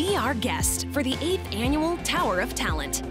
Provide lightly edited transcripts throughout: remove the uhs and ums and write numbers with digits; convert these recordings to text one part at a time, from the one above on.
Be our guest for the 8th annual Tower of Talent.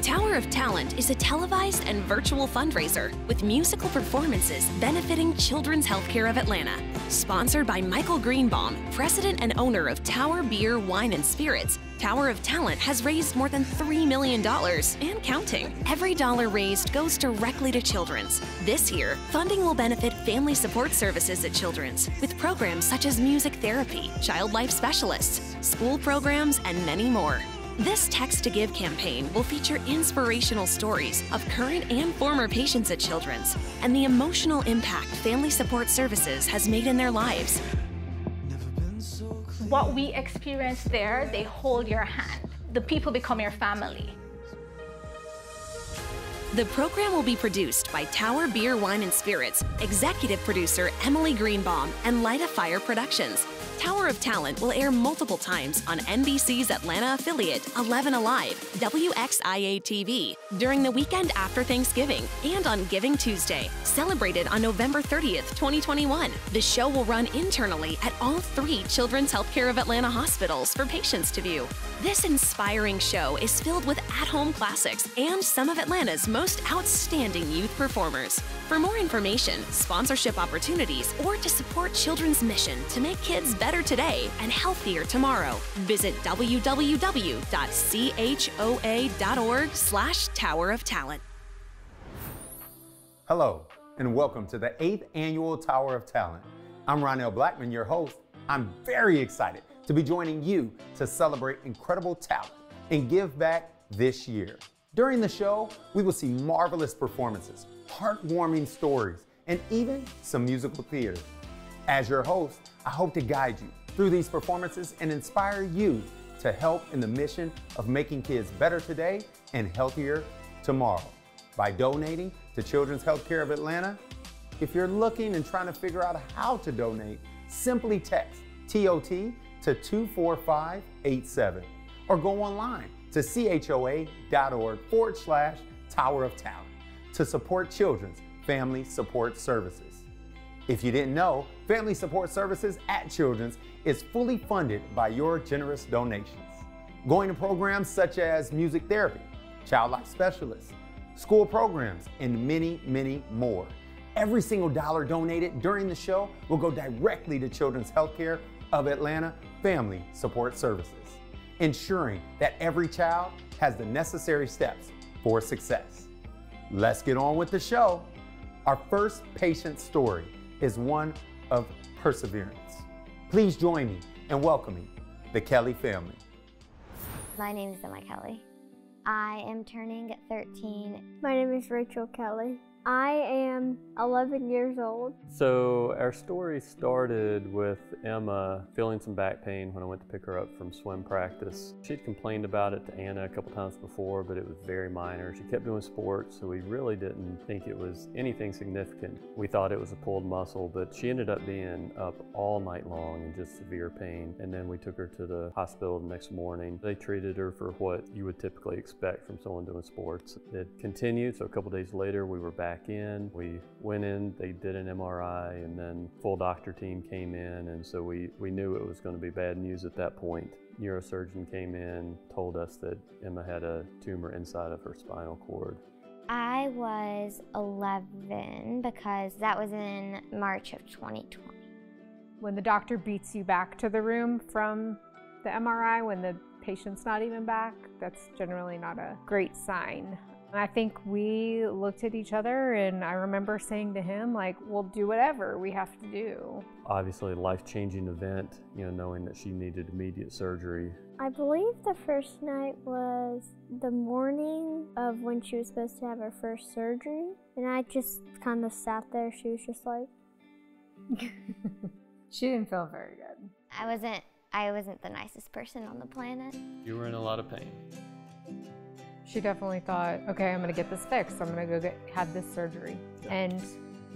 Tower of Talent is a televised and virtual fundraiser with musical performances benefiting Children's Healthcare of Atlanta. Sponsored by Michael Greenbaum, president and owner of Tower Beer, Wine, and Spirits, Tower of Talent has raised more than $3 million and counting. Every dollar raised goes directly to Children's. This year, funding will benefit family support services at Children's with programs such as music therapy, child life specialists, school programs, and many more. This Text to Give campaign will feature inspirational stories of current and former patients at Children's and the emotional impact family support services has made in their lives. What we experience there, they hold your hand. The people become your family. The program will be produced by Tower Beer, Wine, and Spirits, executive producer Emily Greenbaum, and Lyda Fire Productions. Tower of Talent will air multiple times on NBC's Atlanta affiliate 11 Alive, WXIA-TV, during the weekend after Thanksgiving and on Giving Tuesday, celebrated on November 30th, 2021. The show will run internally at all 3 Children's Healthcare of Atlanta hospitals for patients to view. This inspiring show is filled with at-home classics and some of Atlanta's most outstanding youth performers. For more information, sponsorship opportunities, or to support Children's mission to make kids better today and healthier tomorrow, visit www.choa.org/Tower of Talent. Hello, and welcome to the 8th annual Tower of Talent. I'm Ronell Blackman, your host. I'm very excited to be joining you to celebrate incredible talent and give back this year. During the show, we will see marvelous performances, heartwarming stories, and even some musical theater. As your host, I hope to guide you through these performances and inspire you to help in the mission of making kids better today and healthier tomorrow by donating to Children's Healthcare of Atlanta. If you're looking and trying to figure out how to donate, simply text TOT to 24587 or go online to choa.org/Tower of Talent to support Children's Family Support Services. If you didn't know, Family Support Services at Children's is fully funded by your generous donations, going to programs such as music therapy, child life specialists, school programs, and many, many more. Every single dollar donated during the show will go directly to Children's Healthcare of Atlanta Family Support Services, ensuring that every child has the necessary steps for success. Let's get on with the show. Our first patient story is one of perseverance. Please join me in welcoming the Kelly family. My name is Emma Kelly. I am turning 13. My name is Rachel Kelly. I am 11 years old. So our story started with Emma feeling some back pain when I went to pick her up from swim practice. She'd complained about it to Anna a couple times before, but it was very minor. She kept doing sports, so we really didn't think it was anything significant. We thought it was a pulled muscle, but she ended up being up all night long in just severe pain. And then we took her to the hospital the next morning. They treated her for what you would typically expect from someone doing sports. It continued, so a couple days later we were back in. We went in, they did an MRI, and then full doctor team came in, and so we knew it was going to be bad news at that point. Neurosurgeon came in, told us that Emma had a tumor inside of her spinal cord. I was 11 because that was in March of 2020. When the doctor beats you back to the room from the MRI, when the patient's not even back, that's generally not a great sign. I think we looked at each other, and I remember saying to him, like, we'll do whatever we have to do. Obviously a life-changing event, knowing that she needed immediate surgery. I believe the first night was the morning of when she was supposed to have her first surgery, and I just kind of sat there. She was just like... She didn't feel very good. I wasn't the nicest person on the planet. You were in a lot of pain. She definitely thought, okay, I'm gonna get this fixed. I'm gonna go have this surgery, and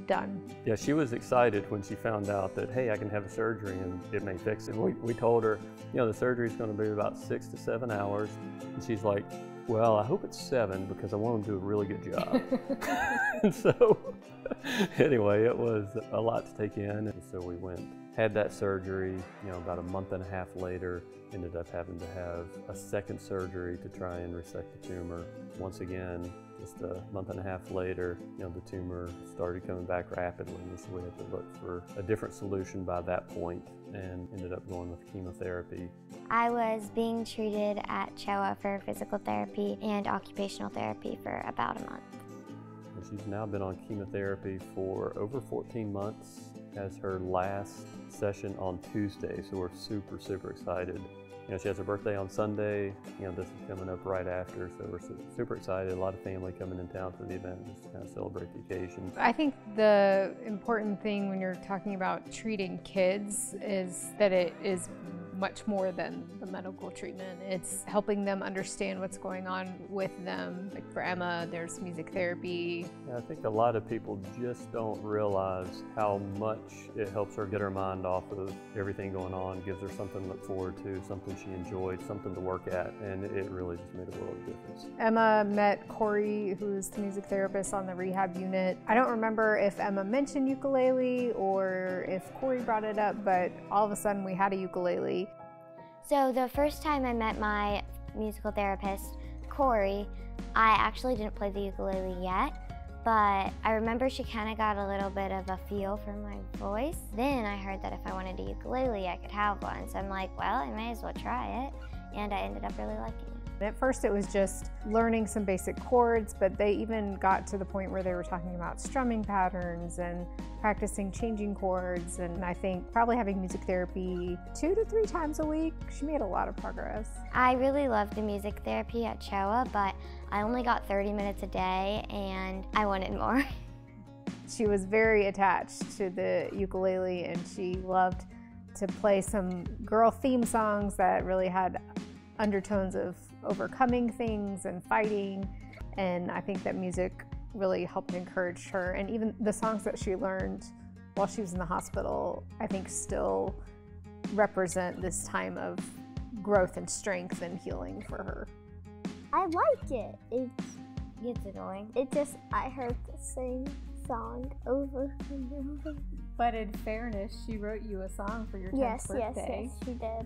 done. Yeah, she was excited when she found out that, hey, I can have a surgery and it may fix it. We told her, the surgery is gonna be about 6 to 7 hours. And she's like, well, I hope it's 7 because I want them to do a really good job. And so, anyway, it was a lot to take in. And so we went Had that surgery, about a month and a half later, ended up having to have a second surgery to try and resect the tumor. Once again, just a month and a half later, the tumor started coming back rapidly, so we had to look for a different solution by that point and ended up going with chemotherapy. I was being treated at CHOA for physical therapy and occupational therapy for about a month. And she's now been on chemotherapy for over 14 months, has her last session on Tuesday, so we're super, super excited. She has her birthday on Sunday, this is coming up right after, so we're super excited. A lot of family coming in town for the event just to kind of celebrate the occasion. I think the important thing when you're talking about treating kids is that it is much more than the medical treatment. It's helping them understand what's going on with them. Like for Emma, there's music therapy. Yeah, I think a lot of people just don't realize how much it helps her get her mind off of everything going on, gives her something to look forward to, something she enjoyed, something to work at, and it really just made a world of difference. Emma met Corey, who's the music therapist on the rehab unit. I don't remember if Emma mentioned ukulele or if Corey brought it up, but all of a sudden we had a ukulele. So the first time I met my musical therapist, Corey, I actually didn't play the ukulele yet, but I remember she kind of got a little bit of a feel for my voice. Then I heard that if I wanted a ukulele, I could have one. So I'm like, well, I may as well try it. And I ended up really liking it. At first it was just learning some basic chords, but they even got to the point where they were talking about strumming patterns and practicing changing chords. And I think probably having music therapy 2 to 3 times a week, she made a lot of progress. I really loved the music therapy at CHOA, but I only got 30 minutes a day and I wanted more. She was very attached to the ukulele and she loved to play some girl theme songs that really had undertones of overcoming things and fighting, and I think that music really helped encourage her. And even the songs that she learned while she was in the hospital, I think still represent this time of growth and strength and healing for her. I like it. It It's annoying. I heard the same song over and over. But in fairness, she wrote you a song for your 10th birthday. Yes, she did.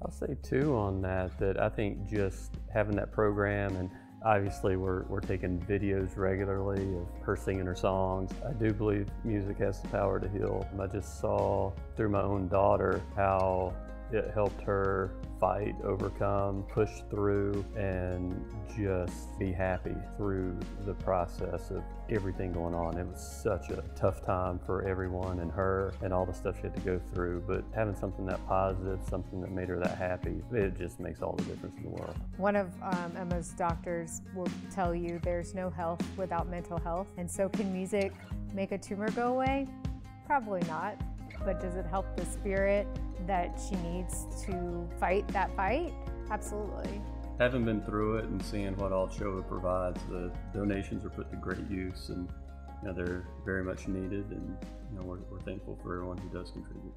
I'll say too on that I think just having that program, and obviously we're taking videos regularly of her singing her songs. I do believe music has the power to heal. I just saw through my own daughter how it helped her fight, overcome, push through, and just be happy through the process of everything going on. It was such a tough time for everyone and her and all the stuff she had to go through, but having something that positive, something that made her that happy, it just makes all the difference in the world. One of Emma's doctors will tell you there's no health without mental health, and so can music make a tumor go away? Probably not. But does it help the spirit that she needs to fight that fight? Absolutely. Having been through it and seeing what all CHOA provides, the donations are put to great use, and they're very much needed, and we're thankful for everyone who does contribute.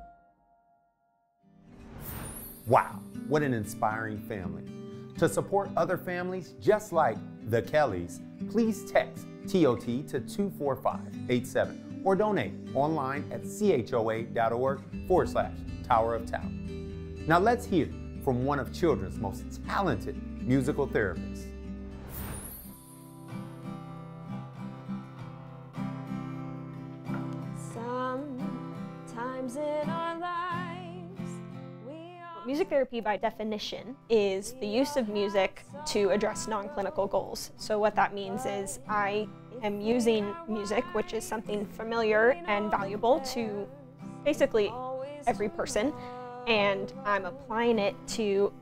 Wow, what an inspiring family. To support other families just like the Kellys, please text TOT to 24587 or donate online at choa.org/Tower of Talent. Now let's hear from one of children's most talented musical therapists. Sometimes in our lives, music therapy by definition is the use of music to address non-clinical goals. So what that means is I am using music, which is something familiar and valuable to basically every person, and I'm applying it to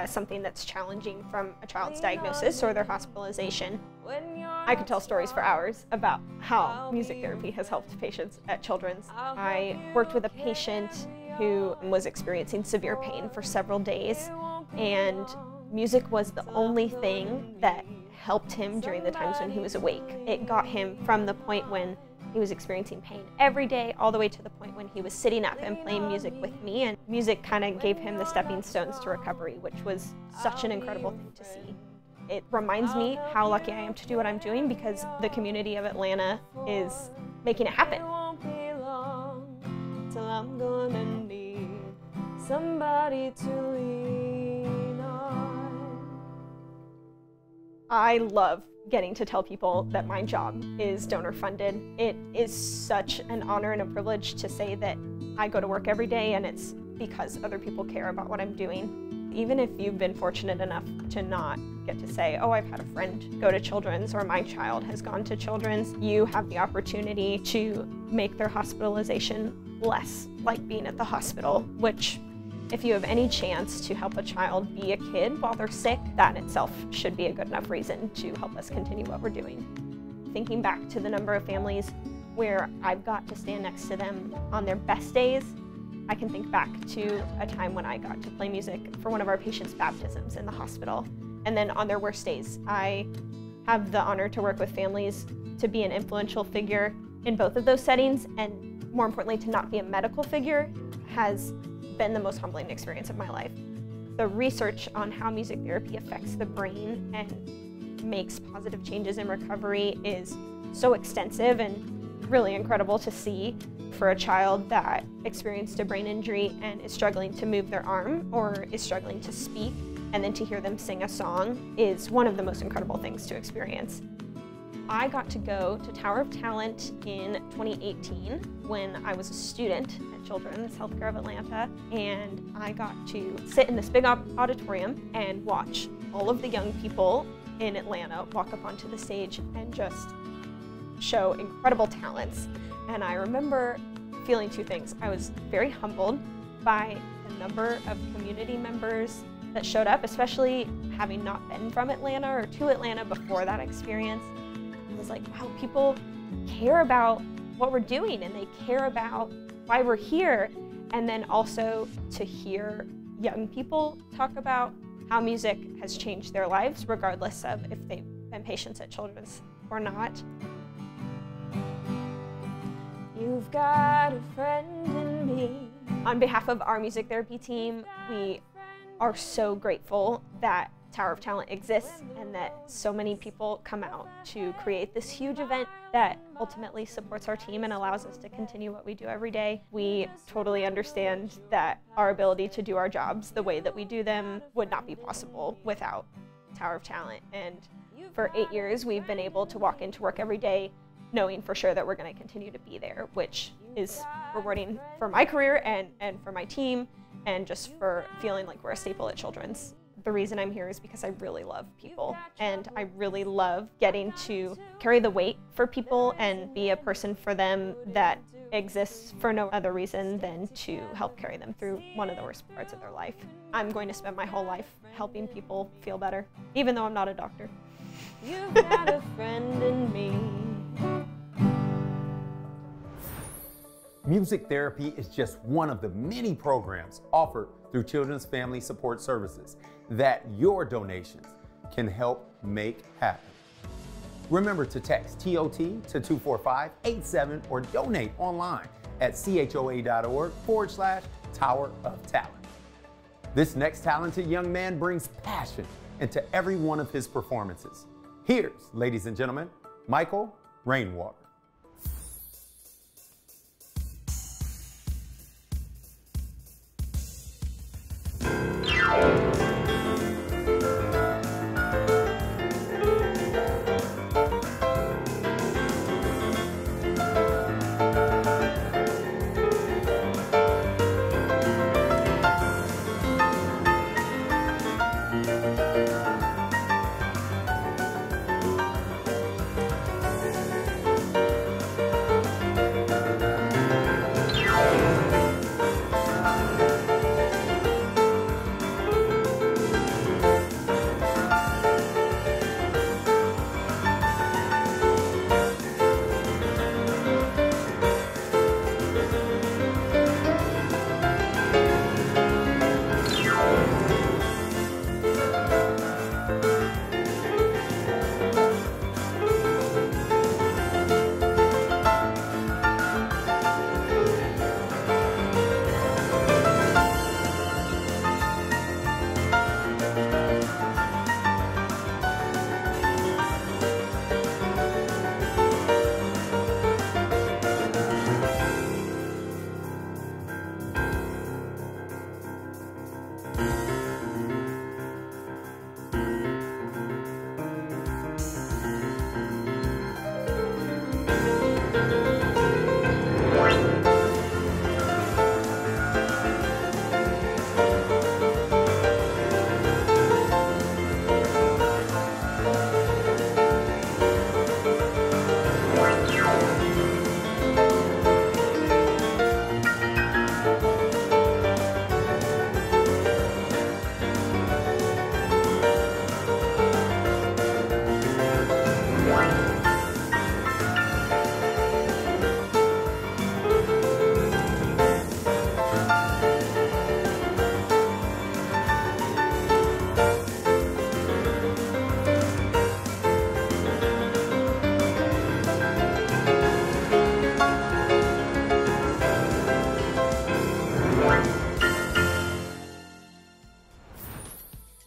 something that's challenging from a child's diagnosis or their hospitalization. I could tell stories for hours about how music therapy has helped patients at Children's. I worked with a patient who was experiencing severe pain for several days, and music was the only thing that helped him during the times when he was awake. It got him from the point when he was experiencing pain every day all the way to the point when he was sitting up and playing music with me, and music kind of gave him the stepping stones to recovery, which was such an incredible thing to see. It reminds me how lucky I am to do what I'm doing because the community of Atlanta is making it happen. till I'm gonna need somebody to lean on. I love getting to tell people that my job is donor funded. It is such an honor and a privilege to say that I go to work every day and it's because other people care about what I'm doing. Even if you've been fortunate enough to not get to say, oh, I've had a friend go to Children's or my child has gone to Children's, you have the opportunity to make their hospitalization less like being at the hospital, which if you have any chance to help a child be a kid while they're sick, that in itself should be a good enough reason to help us continue what we're doing. Thinking back to the number of families where I've got to stand next to them on their best days, I can think back to a time when I got to play music for one of our patients' baptisms in the hospital. And then on their worst days, I have the honor to work with families to be an influential figure in both of those settings, and more importantly, to not be a medical figure has been the most humbling experience of my life. The research on how music therapy affects the brain and makes positive changes in recovery is so extensive and really incredible to see for a child that experienced a brain injury and is struggling to move their arm or is struggling to speak, and then to hear them sing a song is one of the most incredible things to experience. I got to go to Tower of Talent in 2018 when I was a student at Children's Healthcare of Atlanta, and I got to sit in this big auditorium and watch all of the young people in Atlanta walk up onto the stage and just show incredible talents. And I remember feeling two things. I was very humbled by the number of community members that showed up, especially having not been from Atlanta or to Atlanta before that experience. I was like, wow, people care about what we're doing and they care about why we're here. And then also to hear young people talk about how music has changed their lives, regardless of if they've been patients at Children's or not. You've got a friend in me. On behalf of our music therapy team, we are so grateful that Tower of Talent exists and that so many people come out to create this huge event that ultimately supports our team and allows us to continue what we do every day. We totally understand that our ability to do our jobs the way that we do them would not be possible without Tower of Talent. And for 8 years, we've been able to walk into work every day knowing for sure that we're going to continue to be there, which is rewarding for my career and for my team, and just for feeling like we're a staple at Children's. The reason I'm here is because I really love people, and I really love getting to carry the weight for people and be a person for them that exists for no other reason than to help carry them through one of the worst parts of their life. I'm going to spend my whole life helping people feel better, even though I'm not a doctor. You've got a friend in me. Music therapy is just one of the many programs offered through Children's Family Support Services that your donations can help make happen. Remember to text TOT to 24587 or donate online at choa.org/Tower of Talent. This next talented young man brings passion into every one of his performances. Here's, ladies and gentlemen, Michael Rainwater.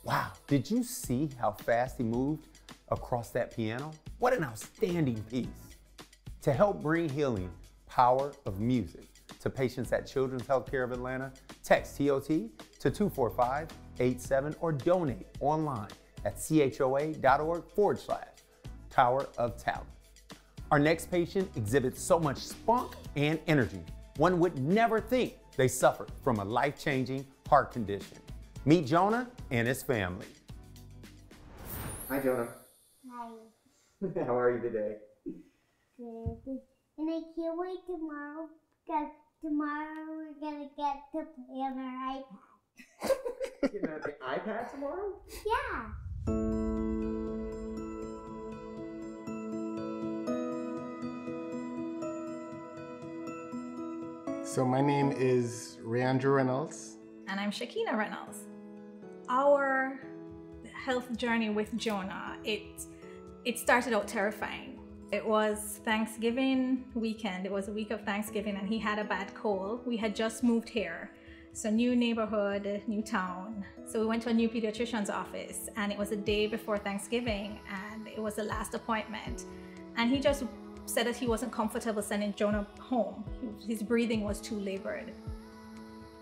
Wow, did you see how fast he moved across that piano? What an outstanding piece. To help bring healing, power of music to patients at Children's Healthcare of Atlanta, text TOT to 24587 or donate online at choa.org/Tower of Talent. Our next patient exhibits so much spunk and energy, one would never think they suffered from a life-changing heart condition. Meet Jonah and his family. Hi, Jonah. Hi. How are you today? Good. And I can't wait tomorrow, because tomorrow we're gonna get to play on our iPad. You're gonna have the iPad tomorrow? Yeah. So my name is Rayandra Reynolds. And I'm Shakina Reynolds. Our health journey with Jonah, it started out terrifying. It was Thanksgiving weekend. It was a week of Thanksgiving and he had a bad cold. We had just moved here. So new neighborhood, new town. So we went to a new pediatrician's office and it was a day before Thanksgiving and it was the last appointment. And he just said that he wasn't comfortable sending Jonah home. His breathing was too labored.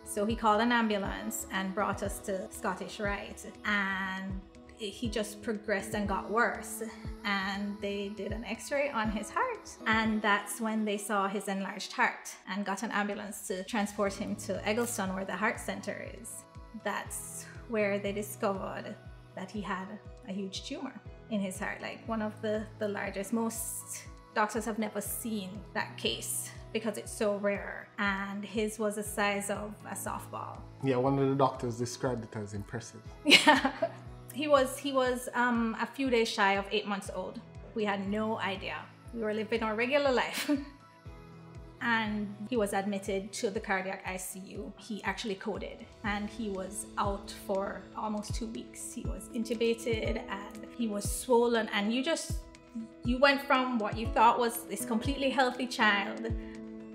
So he called an ambulance and brought us to Scottish Rite. And he just progressed and got worse. And they did an x-ray on his heart. And that's when they saw his enlarged heart and got an ambulance to transport him to Eggleston, where the heart center is. That's where they discovered that he had a huge tumor in his heart, like one of the largest. Most doctors have never seen that case because it's so rare. And his was the size of a softball. Yeah, one of the doctors described it as impressive. Yeah. He was a few days shy of 8 months old. We had no idea. We were living our regular life. And he was admitted to the cardiac ICU. He actually coded and he was out for almost 2 weeks. He was intubated and he was swollen, and you went from what you thought was this completely healthy child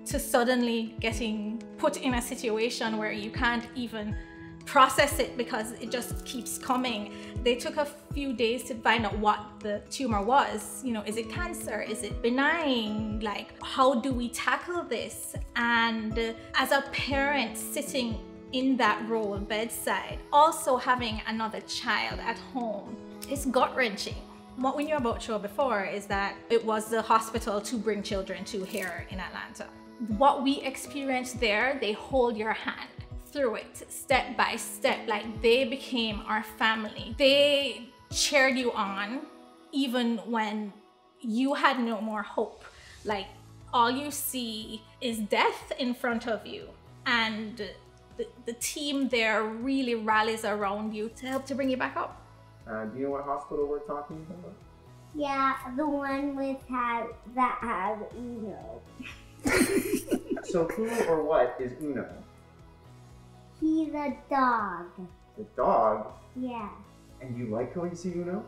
to suddenly getting put in a situation where you can't even process it because it just keeps coming. They took a few days to find out what the tumor was. You know, is it cancer? Is it benign? Like, how do we tackle this? And as a parent sitting in that role bedside, also having another child at home, it's gut-wrenching. What we knew about CHOA before is that it was the hospital to bring children to here in Atlanta. What we experienced there, they hold your hand through it step by step. Like, they became our family. They cheered you on even when you had no more hope. Like, all you see is death in front of you, and the team there really rallies around you to help to bring you back up. Do you know what hospital we're talking about? Yeah, the one that has Uno. So who or what is Uno? He's a dog. The dog? Yeah. And you like going to see Uno?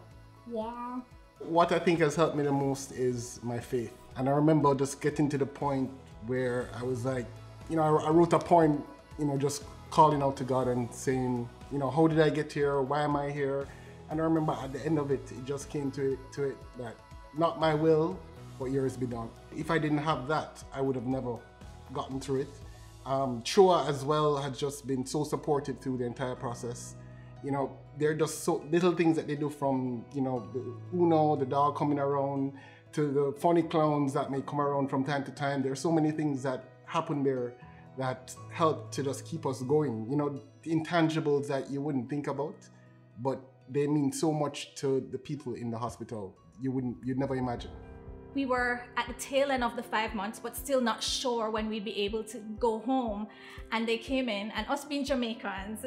Yeah. What I think has helped me the most is my faith. And I remember just getting to the point where I was like, you know, I wrote a poem, you know, just calling out to God and saying, you know, how did I get here? Why am I here? And I remember at the end of it, it just came to it that not my will, but yours be done. If I didn't have that, I would have never gotten through it. CHOA as well has just been so supportive through the entire process. You know, they're just so little things that they do, from, you know, the Uno, the dog coming around, to the funny clowns that may come around from time to time. There are so many things that happen there that help to just keep us going. You know, the intangibles that you wouldn't think about, but they mean so much to the people in the hospital. You'd never imagine. We were at the tail end of the 5 months, but still not sure when we'd be able to go home. And they came in, and us being Jamaicans,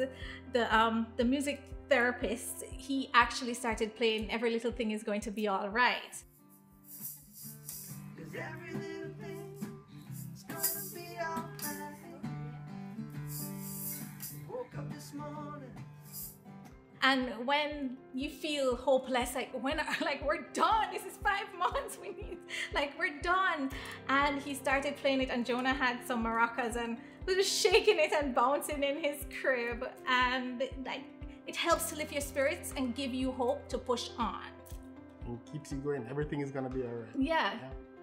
the music therapist, he actually started playing Every Little Thing Is Going to Be All Right. Every little thing is gonna be all right. Woke up this morning. And when you feel hopeless, like we're done, this is 5 months, we're done. And he started playing it, and Jonah had some maracas and was just shaking it and bouncing in his crib. And like, It helps to lift your spirits and give you hope to push on. And keeps you going. Everything is gonna be all right. Yeah.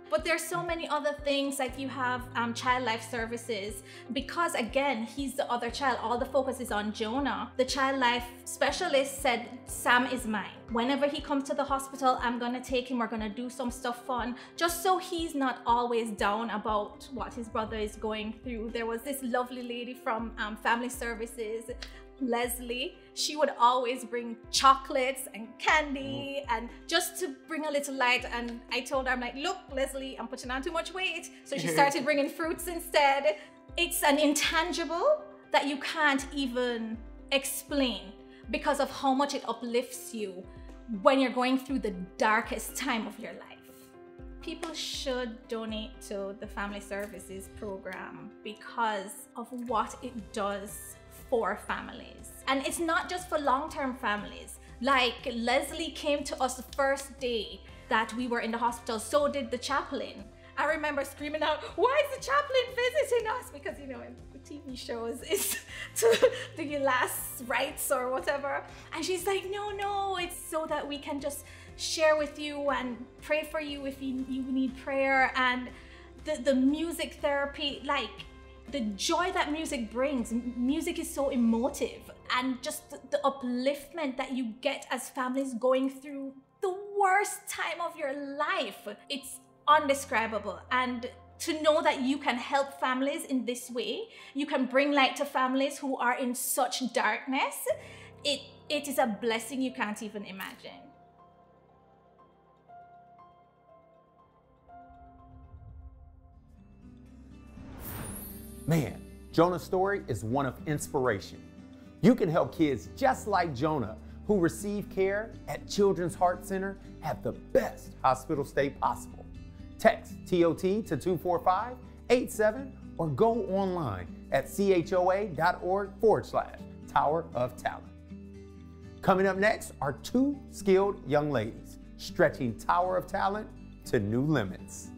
But there's so many other things, like you have child life services, because again, he's the other child. All the focus is on Jonah. The child life specialist said, Sam is mine. Whenever he comes to the hospital, I'm gonna take him, we're gonna do some stuff fun, just so he's not always down about what his brother is going through. There was this lovely lady from family services, Leslie. She would always bring chocolates and candy and just to bring a little light. And I told her, I'm like, look, Leslie, I'm putting on too much weight. So she started bringing fruits instead. It's an intangible that you can't even explain because of how much it uplifts you when you're going through the darkest time of your life. People should donate to the family services program because of what it does for families. And it's not just for long-term families. Like Leslie came to us the first day that we were in the hospital, so did the chaplain. I remember screaming out, why is the chaplain visiting us? Because, you know, in the TV shows, it's to the last rites or whatever. And she's like, no, it's so that we can just share with you and pray for you if you need prayer. And the music therapy, like, the joy that music brings. Music is so emotive, and just the upliftment that you get as families going through the worst time of your life. It's undescribable. And to know that you can help families in this way, you can bring light to families who are in such darkness, it is a blessing you can't even imagine. Man, Jonah's story is one of inspiration. You can help kids just like Jonah who receive care at Children's Heart Center have the best hospital stay possible. Text TOT to 24587 or go online at choa.org/Tower of Talent. Coming up next are two skilled young ladies stretching Tower of Talent to new limits.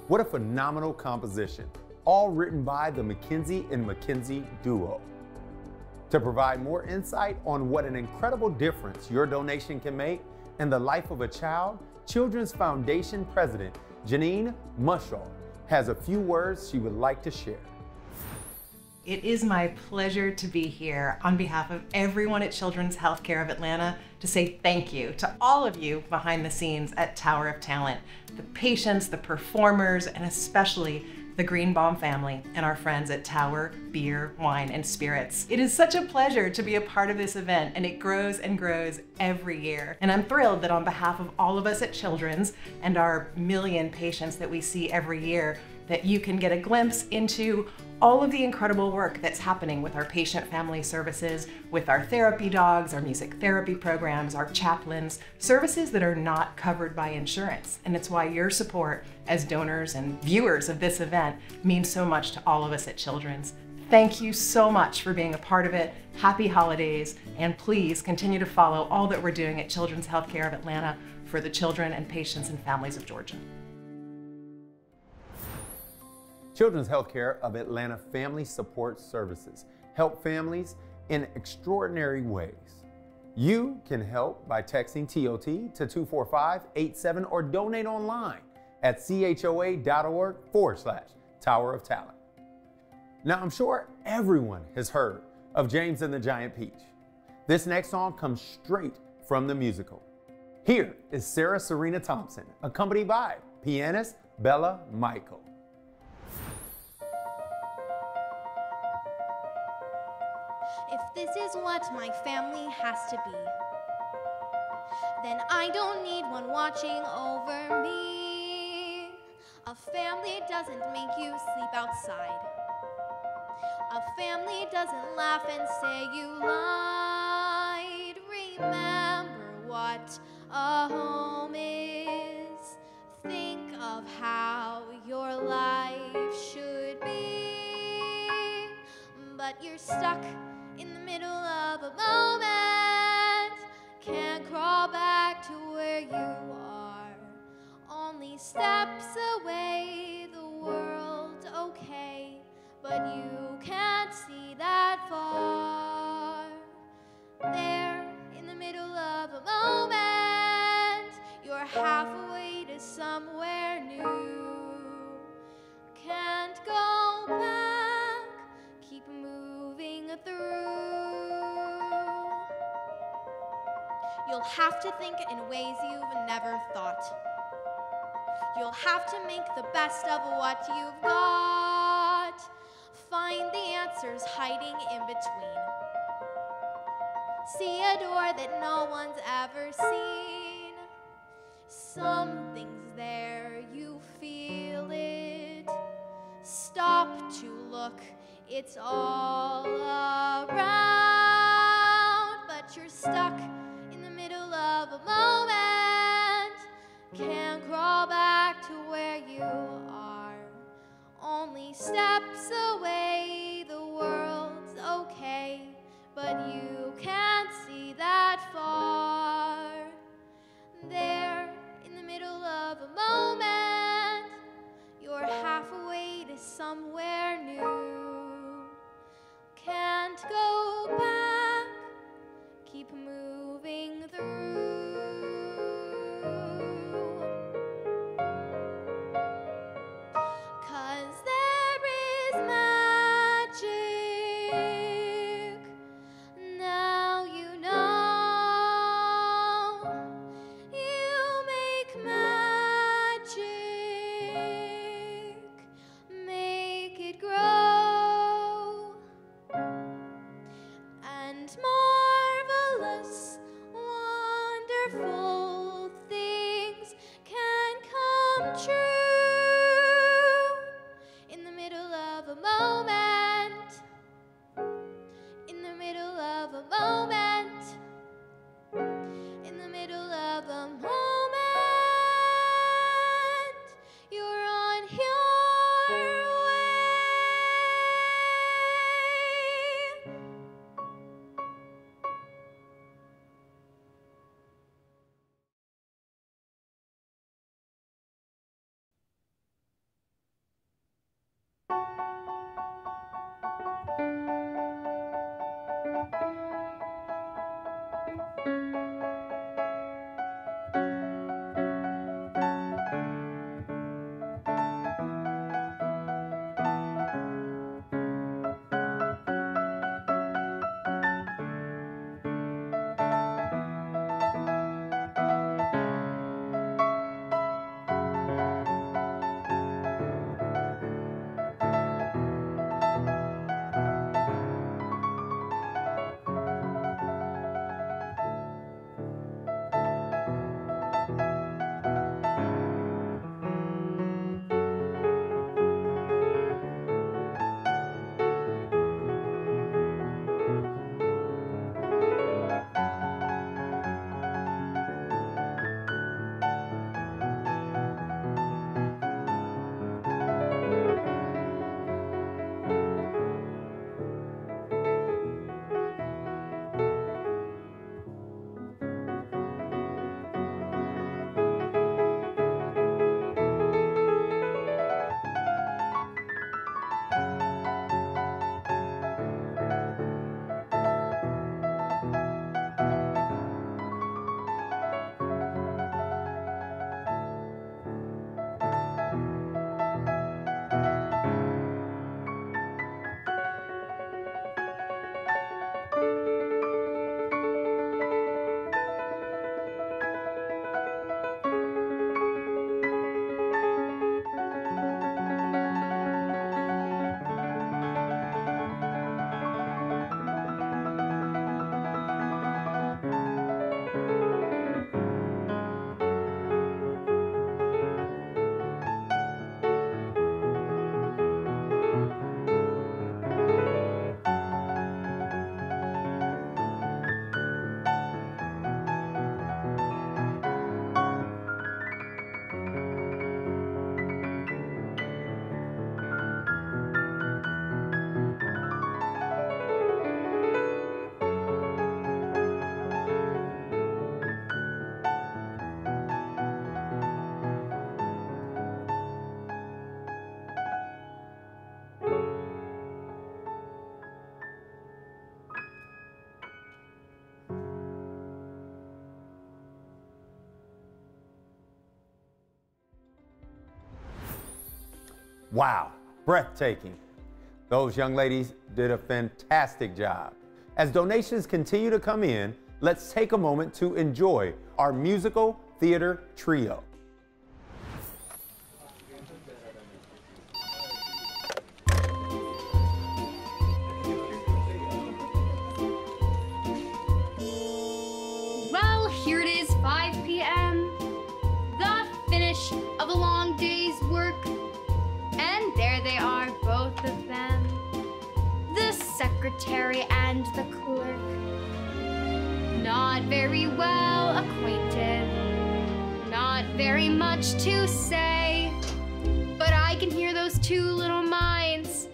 What a phenomenal composition, all written by the McKenzie and McKenzie duo. To provide more insight on what an incredible difference your donation can make in the life of a child, Children's Foundation President Janine Mushaw has a few words she would like to share. It is my pleasure to be here on behalf of everyone at Children's Healthcare of Atlanta to say thank you to all of you behind the scenes at Tower of Talent, the patients, the performers, and especially the Greenbaum family and our friends at Tower Beer, Wine, and Spirits. It is such a pleasure to be a part of this event, and it grows and grows every year. And I'm thrilled that on behalf of all of us at Children's and our million patients that we see every year, that you can get a glimpse into all of the incredible work that's happening with our patient family services, with our therapy dogs, our music therapy programs, our chaplains, services that are not covered by insurance. And it's why your support as donors and viewers of this event means so much to all of us at Children's. Thank you so much for being a part of it. Happy holidays, and please continue to follow all that we're doing at Children's Healthcare of Atlanta for the children and patients and families of Georgia. Children's Healthcare of Atlanta Family Support Services help families in extraordinary ways. You can help by texting TOT to 24587 or donate online at choa.org/Tower of Talent. Now, I'm sure everyone has heard of James and the Giant Peach. This next song comes straight from the musical. Here is Sarah Serena Thompson, accompanied by pianist Bella Michael. If this is what my family has to be, then I don't need one watching over me. A family doesn't make you sleep outside. A family doesn't laugh and say you lied. Remember what a home is. Think of how your life should be. But you're stuck in the middle of a moment, can't crawl back to where you are. Only steps away, the world's okay, but you can't see that far. There, in the middle of a moment, you're halfway to somewhere new. Can't go back, keep moving through. You'll have to think in ways you've never thought. You'll have to make the best of what you've got. Find the answers hiding in between. See a door that no one's ever seen. Something's there, you feel it. Stop to look, it's all around. But you're stuck in the middle of a moment, can't crawl back to where you are. Only steps away, the world's okay, but you can't see that far. There, in the middle of a moment, you're halfway to somewhere new. Can't go back, keep moving through. 'Cause there is magic, now you know. You make magic, make it Wow, breathtaking. Those young ladies did a fantastic job. As donations continue to come in, let's take a moment to enjoy our musical theater trio. Well, here it is, 5 p.m. The finish of a long day's work. And there they are, both of them. The secretary and the clerk. Not very well acquainted. Not very much to say. But I can hear those two little minds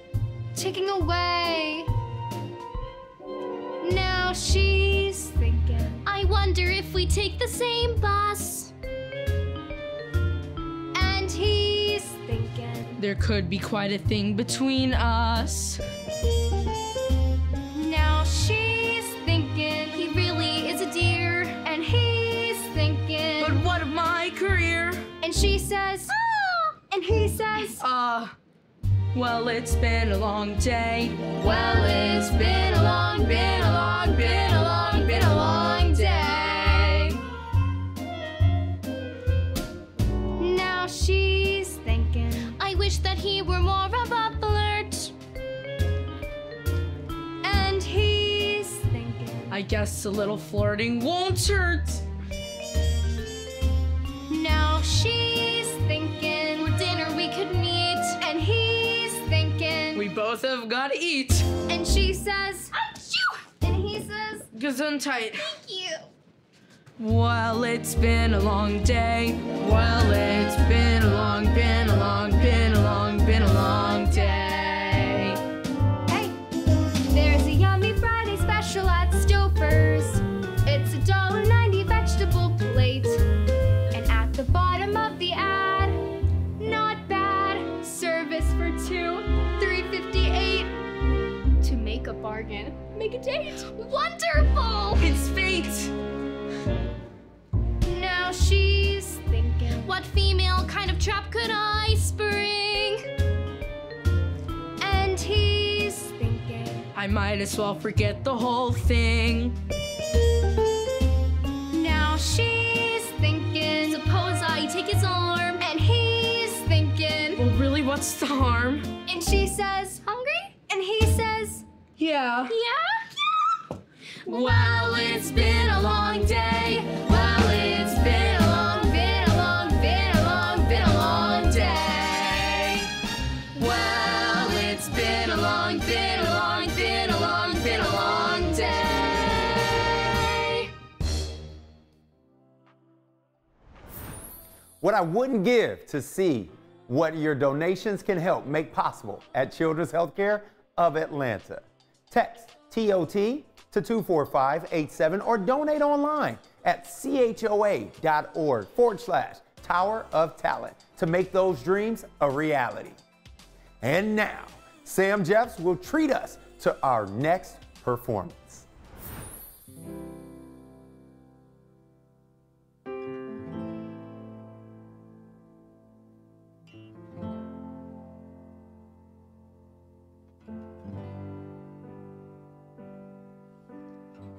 ticking away. Now she's thinking, I wonder if we take the same bus. And he's thinking, there could be quite a thing between us. Now she's thinking, he really is a dear. And he's thinking, but what of my career? And she says, ah! And he says, well, it's been a long day. Well, it's been a long, been a long, been a long, been a long day. Now she's thinking, I wish that he were more of a flirt. And he's thinking, I guess a little flirting won't hurt. Now she's thinking, for dinner we could meet. And he's thinking, we both have got to eat. And she says, achoo! And he says, Gesundheit. Thank you. Well, it's been a long day. Well, it's been a long, been a long, been a long, been a long day. Hey, there's a yummy Friday special at Stouffer's. It's $1.90 vegetable plate. And at the bottom of the ad, not bad, service for two, $3.58. To make a bargain, make a date. Wonderful! It's fate. Now she's thinking, what female kind of trap could I spring? And he's thinking, I might as well forget the whole thing. Now she's thinking, suppose I take his arm. And he's thinking, well, really, what's the harm? And she says, hungry? And he says, yeah. Yeah? Well, it's been a long day. Well, it's been a long, been a long, been a long, been a long day. Well, it's been a long, been a long, been a long, been a long day. What I wouldn't give to see what your donations can help make possible at Children's Healthcare of Atlanta. Text TOT to 24587 or donate online at choa.org/Tower of Talent to make those dreams a reality. And now, Sam Jeffs will treat us to our next performance.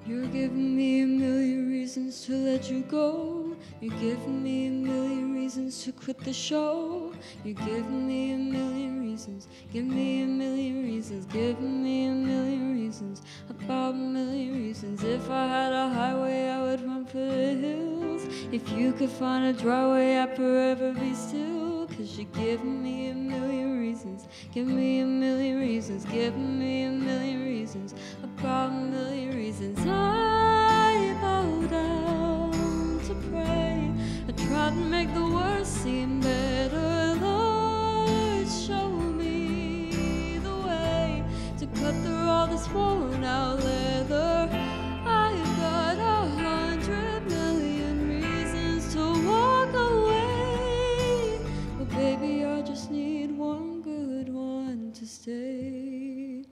You're giving me a million reasons to let you go. You're giving me a million reasons to quit the show. You're giving me a million reasons. Give me a million reasons. Giving me a million reasons. About a million reasons. If I had a highway, I would run for the hills. If you could find a dry way, I'd forever be still. 'Cause you're giving me a million reasons. Give me a million reasons. Giving me a million reasons. About a million reasons. I bow down to pray. I try to make the worst seem better. Lord, show me the way to cut through all this worn out leather. I've got 100 million reasons to walk away. But baby, I just need one good one to stay.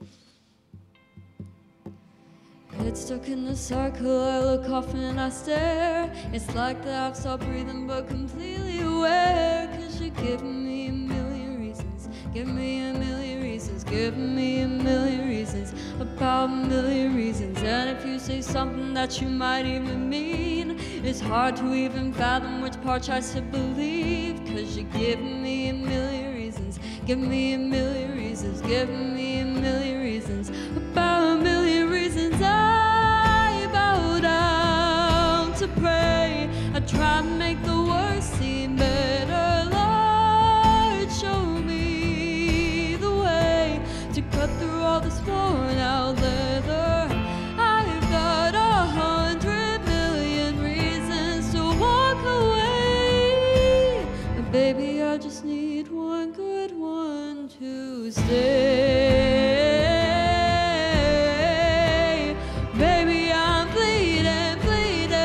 Head stuck in the circle, I look off and I stare. It's like that I've stopped breathing but completely aware. 'Cause you're giving me a million reasons. Give me a million reasons, give me a million reasons, about a million reasons. And if you say something that you might even mean, it's hard to even fathom which part I should believe. Cause you give me a million reasons, give me a million reasons, give me a million reasons, about a million reasons. I bow down to pray, I try to make the worst seem better. Lord, show me the way to cut through all this worn out leather. I've got 100 million reasons to walk away, but baby, I just need one good one to stay. Baby, I'm bleeding, bleeding.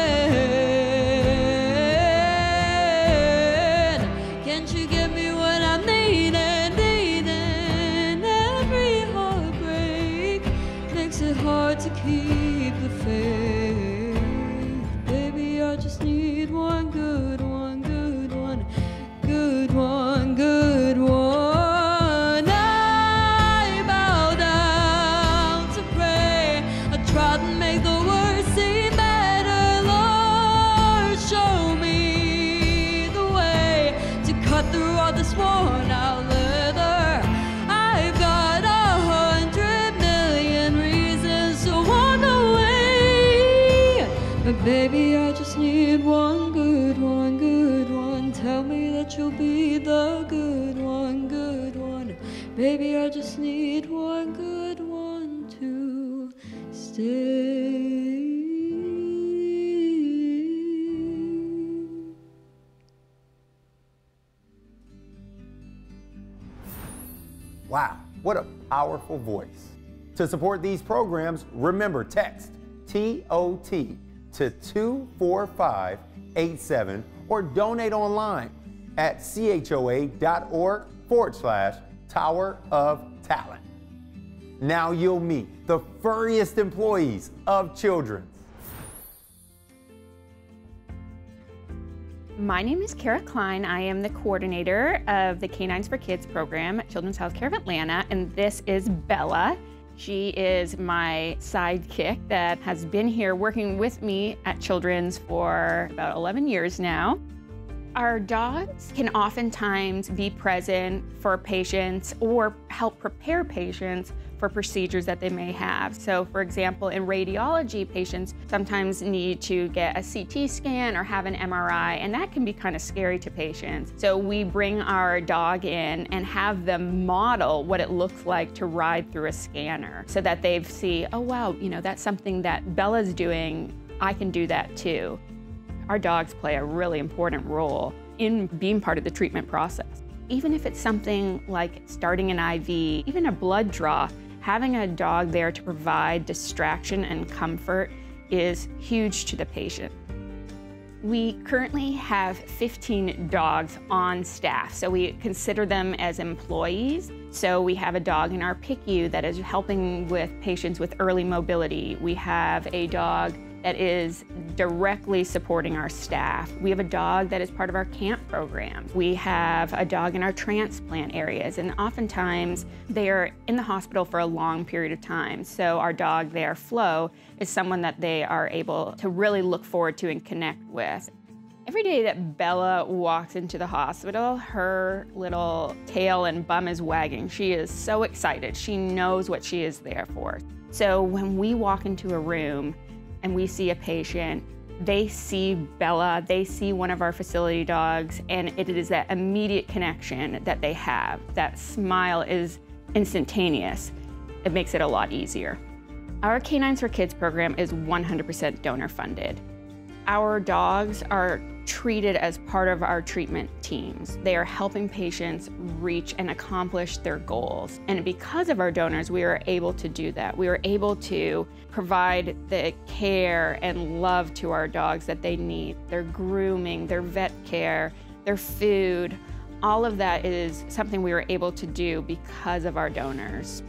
Can't you give me what I'm needing, needing? Every heartbreak makes it hard to keep the faith. Baby, I just need one good one, good one, good one, good one. I bow down to pray, I try to make the worst seem better. Lord, show me the way to cut through all this worn out leather. I've got 100 million reasons to walk away, but baby, I just need one good one, good one. Tell me that you'll be the good one, good one. Baby, I just need one good one to stay. Wow, what a powerful voice. To support these programs, remember text TOT to 24587 or donate online at choa.org/Tower of Talent. Now you'll meet the furriest employees of Children's. My name is Kara Klein. I am the coordinator of the Canines for Kids program at Children's Healthcare of Atlanta, and this is Bella. She is my sidekick that has been here working with me at Children's for about 11 years now. Our dogs can oftentimes be present for patients or help prepare patients for procedures that they may have. So for example, in radiology, patients sometimes need to get a CT scan or have an MRI, and that can be kind of scary to patients. So we bring our dog in and have them model what it looks like to ride through a scanner so that they see, oh wow, you know, that's something that Bella's doing, I can do that too. Our dogs play a really important role in being part of the treatment process. Even if it's something like starting an IV, even a blood draw, having a dog there to provide distraction and comfort is huge to the patient. We currently have 15 dogs on staff, so we consider them as employees. So we have a dog in our PICU that is helping with patients with early mobility. We have a dog that is directly supporting our staff. We have a dog that is part of our camp program. We have a dog in our transplant areas, and oftentimes they are in the hospital for a long period of time. So our dog there, Flo, is someone that they are able to really look forward to and connect with. Every day that Bella walks into the hospital, her little tail and bum is wagging. She is so excited. She knows what she is there for. So when we walk into a room and we see a patient, they see Bella, they see one of our facility dogs, and it is that immediate connection that they have. That smile is instantaneous. It makes it a lot easier. Our Canines for Kids program is 100% donor funded. Our dogs are treated as part of our treatment teams. They are helping patients reach and accomplish their goals. And because of our donors, we are able to do that. We are able to provide the care and love to our dogs that they need. Their grooming, their vet care, their food, all of that is something we were able to do because of our donors.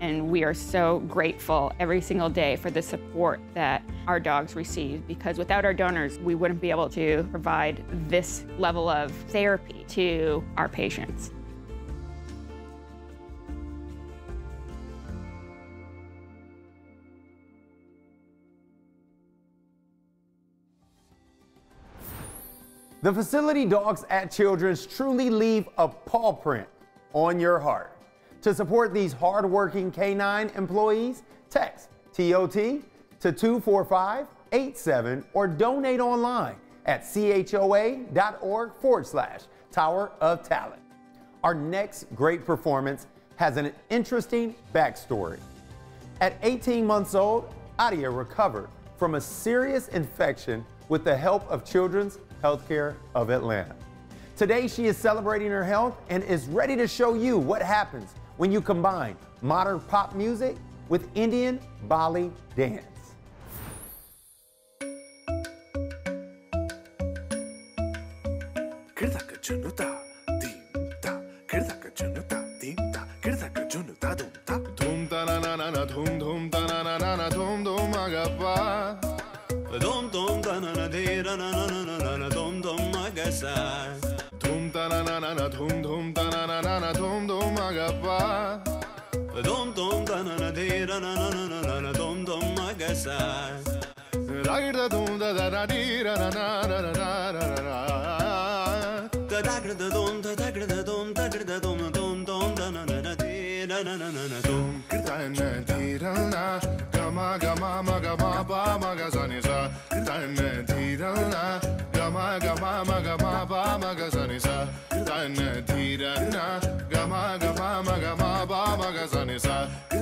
And we are so grateful every single day for the support that our dogs receive, because without our donors, we wouldn't be able to provide this level of therapy to our patients. The facility dogs at Children's truly leave a paw print on your heart. To support these hardworking canine employees, text TOT to 24587 or donate online at choa.org/Tower of Talent. Our next great performance has an interesting backstory. At 18 months old, Adia recovered from a serious infection with the help of Children's Healthcare of Atlanta. Today, she is celebrating her health and is ready to show you what happens when you combine modern pop music with Indian Bali dance.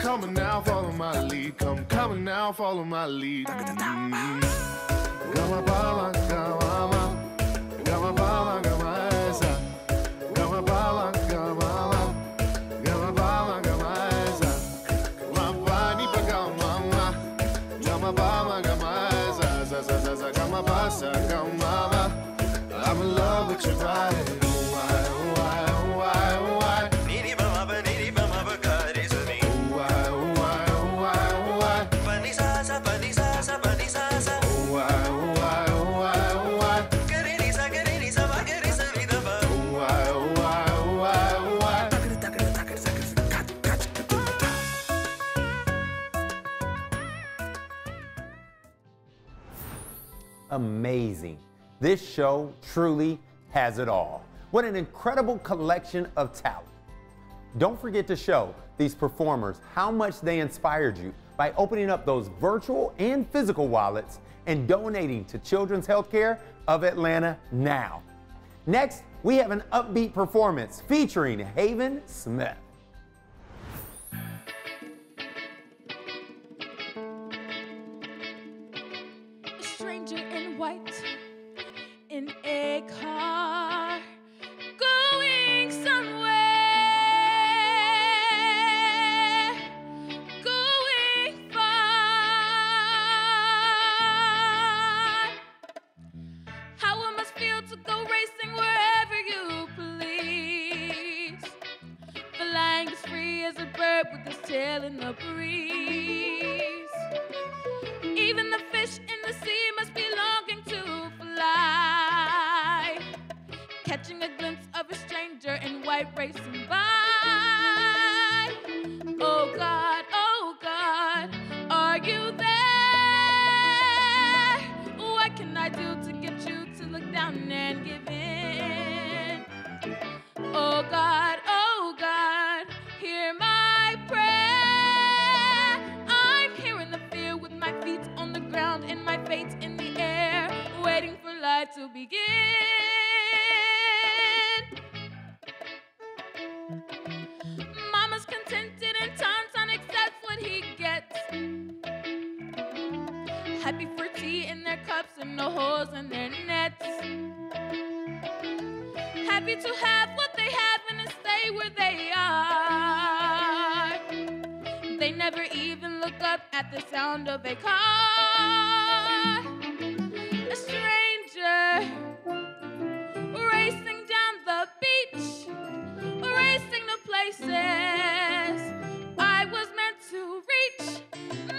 Come on now, follow my lead. Come on now, follow my lead. I'm in love with your vibe. Amazing. This show truly has it all. What an incredible collection of talent. Don't forget to show these performers how much they inspired you by opening up those virtual and physical wallets and donating to Children's Healthcare of Atlanta now. Next, we have an upbeat performance featuring Haven Smith. In a car, going somewhere, going far. How it must feel to go racing wherever you please, flying as free as a bird with his tail in the breeze. Even the fish in the sea must be longing to fly, catching a glimpse of a stranger in white racing by. Oh God, are you there? What can I do to get you to look down and give in? Oh God, hear my prayer. I'm here in the field with my feet on the ground and my fate in the air, waiting for life to begin. Mama's contented and Tonton accepts what he gets, happy for tea in their cups and no holes in their nets, happy to have what they have and to stay where they are. They never even look up at the sound of a car. A stranger racing down the beach, racing to places I was meant to reach.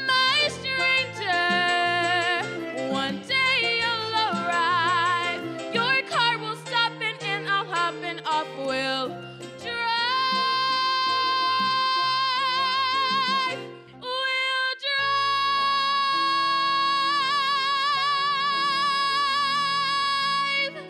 My stranger, one day you'll arrive. Your car will stop and I'll hop and off we'll drive. We'll drive.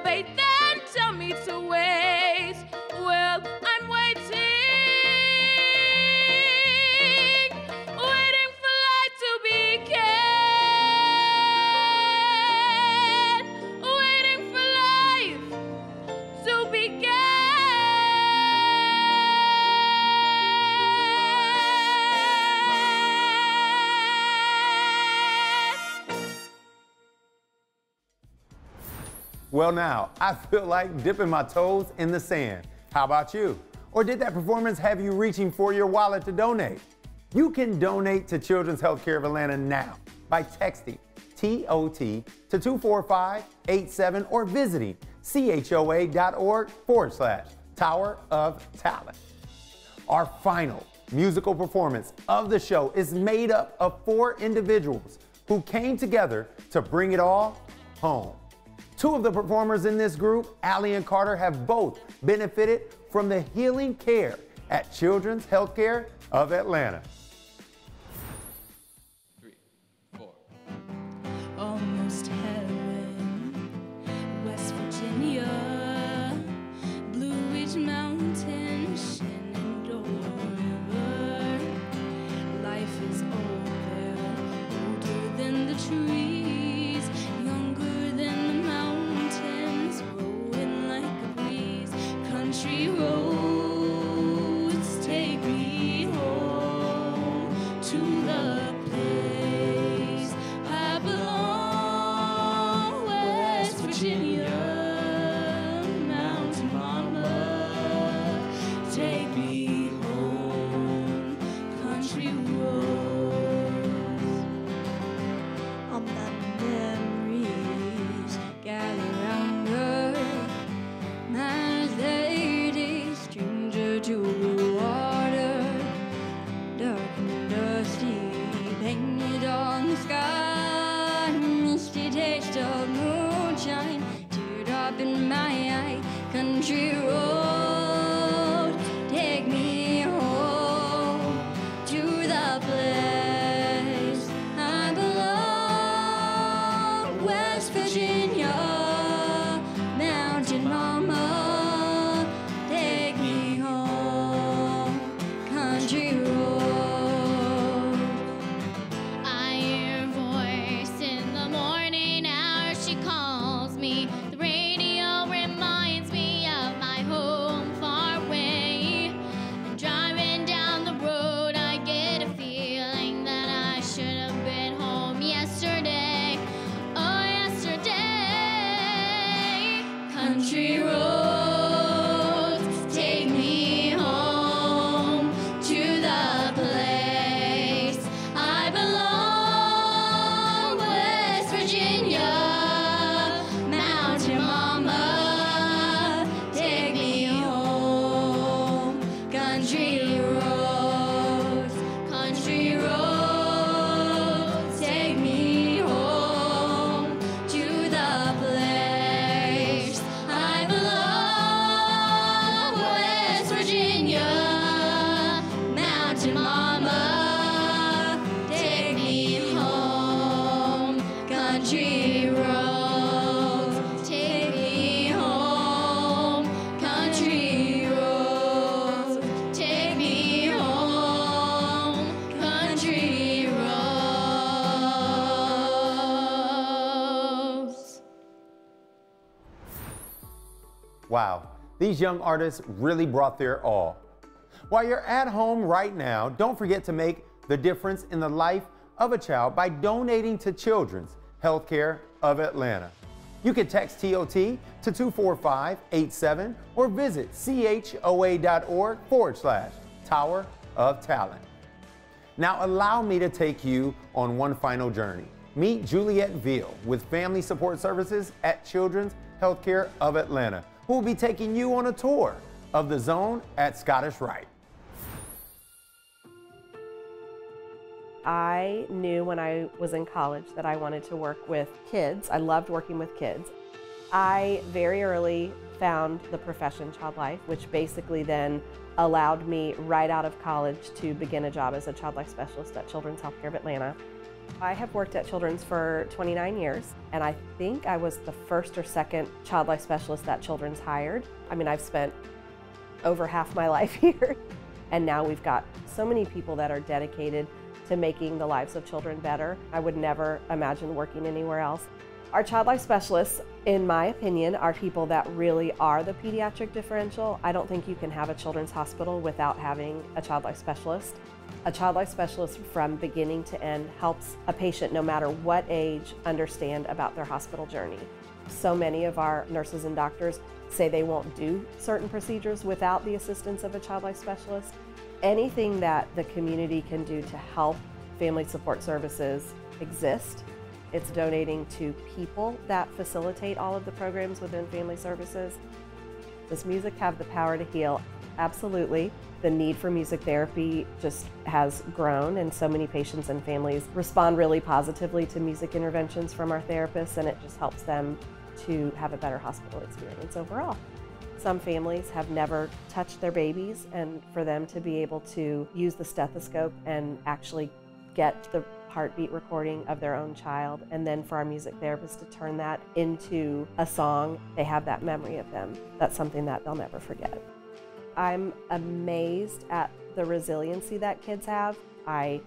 celebrate, then tell me to wait. Well, I'm waiting, waiting for light to begin, waiting for life to begin. Well now, I feel like dipping my toes in the sand. How about you? Or did that performance have you reaching for your wallet to donate? You can donate to Children's Healthcare of Atlanta now by texting TOT to 24587 or visiting choa.org/Tower of Talent. Our final musical performance of the show is made up of 4 individuals who came together to bring it all home. 2 of the performers in this group, Allie and Carter, have both benefited from the healing care at Children's Healthcare of Atlanta. Almost heaven, West Virginia, Blue Ridge Mountain, Shenandoah River. Life is old there, older than the trees, younger than the mountains, rolling like a breeze. Country roads take me home to the place I belong, West Virginia, Mountain Mama, take me home, country roads. All the memories gather round her, my lady, stranger to the water, dark and dusty, painted on the sky, misty taste of moonshine, teardrop in my eye, country road, take me home to the place I belong, West Virginia, Mountain Mama, take me home, country road. I hear a voice in the morning hour, she calls me. The radio reminds me of my home far away. And driving down the road, I get a feeling that I should have been home yesterday. Oh, yesterday. Country roads, take me home to the place I belong, West Virginia, Mountain Mama, take me home, country roads, take me home to the place I belong, West Virginia, Mountain Mama, take me home, country roads, take me home, country roads, take me home, country roads. Wow, these young artists really brought their all. While you're at home right now, don't forget to make the difference in the life of a child by donating to Children's Healthcare of Atlanta. You can text TOT to 24587 or visit choa.org/Tower of Talent. Now allow me to take you on one final journey. Meet Juliet Veal with Family Support Services at Children's Healthcare of Atlanta, who will be taking you on a tour of the zone at Scottish Rite. I knew when I was in college that I wanted to work with kids. I loved working with kids. I very early found the profession Child Life, which basically then allowed me right out of college to begin a job as a Child Life Specialist at Children's Healthcare of Atlanta. I have worked at Children's for 29 years, and I think I was the first or second child life specialist that Children's hired. I mean, I've spent over half my life here, and now we've got so many people that are dedicated to making the lives of children better. I would never imagine working anywhere else. Our child life specialists, in my opinion, are people that really are the pediatric differential. I don't think you can have a children's hospital without having a child life specialist. A child life specialist from beginning to end helps a patient, no matter what age, understand about their hospital journey. So many of our nurses and doctors say they won't do certain procedures without the assistance of a child life specialist. Anything that the community can do to help family support services exist. It's donating to people that facilitate all of the programs within family services. Does music have the power to heal? Absolutely. The need for music therapy just has grown, and so many patients and families respond really positively to music interventions from our therapists, and it just helps them to have a better hospital experience overall. Some families have never touched their babies, and for them to be able to use the stethoscope and actually get the heartbeat recording of their own child, and then for our music therapist to turn that into a song, they have that memory of them. That's something that they'll never forget. I'm amazed at the resiliency that kids have. I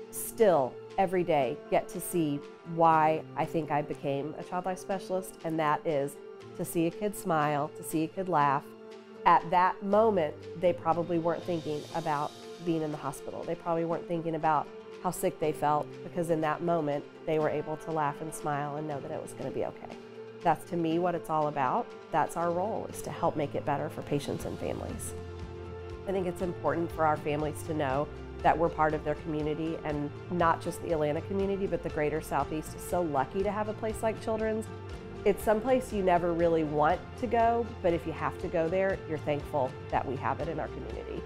still, every day, get to see why I think I became a child life specialist, and that is to see a kid smile, to see a kid laugh. At that moment, they probably weren't thinking about being in the hospital. They probably weren't thinking about how sick they felt, because in that moment, they were able to laugh and smile and know that it was going to be okay. That's, to me, what it's all about. That's our role, is to help make it better for patients and families. I think it's important for our families to know that we're part of their community, and not just the Atlanta community, but the greater Southeast is so lucky to have a place like Children's. It's someplace you never really want to go, but if you have to go there, you're thankful that we have it in our community.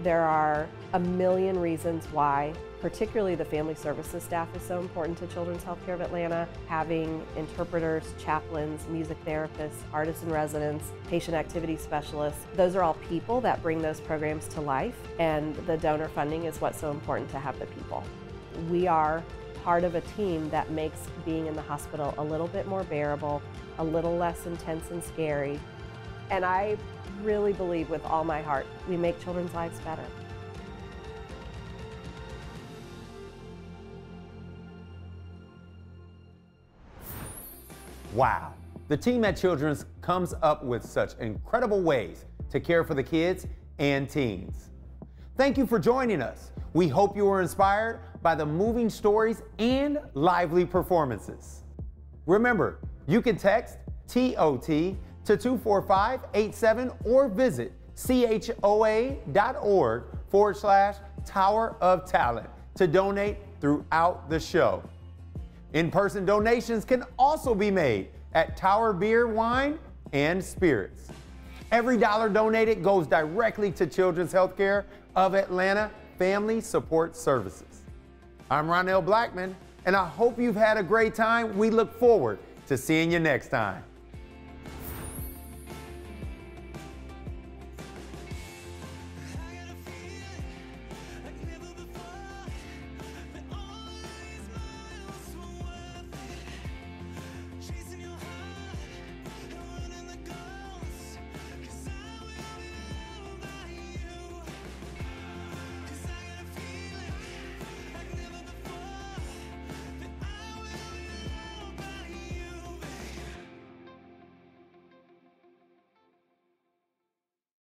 There are a million reasons why, particularly the family services staff, is so important to Children's Healthcare of Atlanta. Having interpreters, chaplains, music therapists, artists in residence, patient activity specialists, those are all people that bring those programs to life, and the donor funding is what's so important to have the people. We are part of a team that makes being in the hospital a little bit more bearable, a little less intense and scary, and I really believe with all my heart we make children's lives better. Wow, the team at Children's comes up with such incredible ways to care for the kids and teens. Thank you for joining us. We hope you were inspired by the moving stories and lively performances. Remember, you can text TOT to 24587 or visit choa.org/Tower of Talent to donate throughout the show. In-person donations can also be made at Tower Beer, Wine, and Spirits. Every dollar donated goes directly to Children's Healthcare of Atlanta Family Support Services. I'm Ronell Blackman, and I hope you've had a great time. We look forward to seeing you next time.